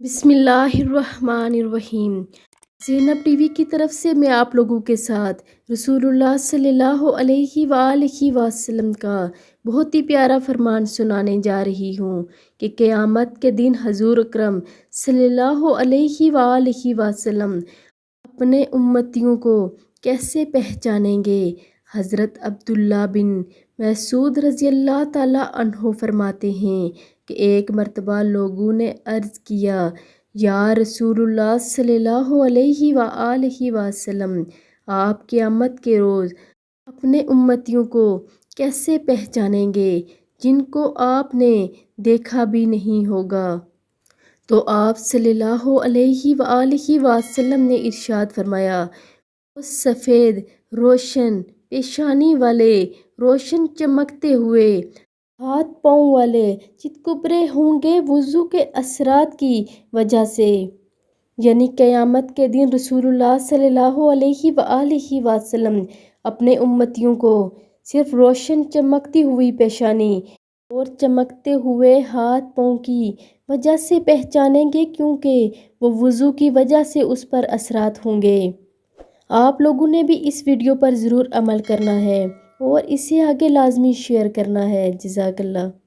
بسم اللہ الرحمن الرحیم۔ زینب ٹی وی کی طرف سے میں آپ لوگوں کے ساتھ رسول اللہ صلی اللہ علیہ وآلہ وسلم کا بہت ہی پیارا فرمان سنانے جا رہی ہوں کہ قیامت کے دن حضور اکرم صلی اللہ علیہ وآلہ وسلم اپنے امتیوں کو کیسے پہچانیں گے۔ حضرت عبداللہ بن مسعود رضی اللہ تعالیٰ عنہ فرماتے ہیں کہ ایک مرتبہ لوگوں نے عرض کیا، یا رسول اللہ صلی اللہ علیہ وآلہ وسلم، آپ قیامت کے روز اپنے امتیوں کو کیسے پہچانیں گے جن کو آپ نے دیکھا بھی نہیں ہوگا؟ تو آپ صلی اللہ علیہ وآلہ وسلم نے ارشاد فرمایا، وہ سفید روشن پیشانی والے، روشن چمکتے ہوئے ہاتھ پاؤں والے، چتکبرے ہوں گے وضو کے اثرات کی وجہ سے۔ یعنی قیامت کے دن رسول اللہ صلی اللہ علیہ وآلہ وسلم اپنے امتیوں کو صرف روشن چمکتی ہوئی پیشانی اور چمکتے ہوئے ہاتھ پاؤں کی وجہ سے پہچانیں گے، کیونکہ وہ وضو کی وجہ سے اس پر اثرات ہوں گے۔ آپ لوگوں نے بھی اس ویڈیو پر ضرور عمل کرنا ہے اور اسے آگے لازمی شیئر کرنا ہے۔ جزاک اللہ۔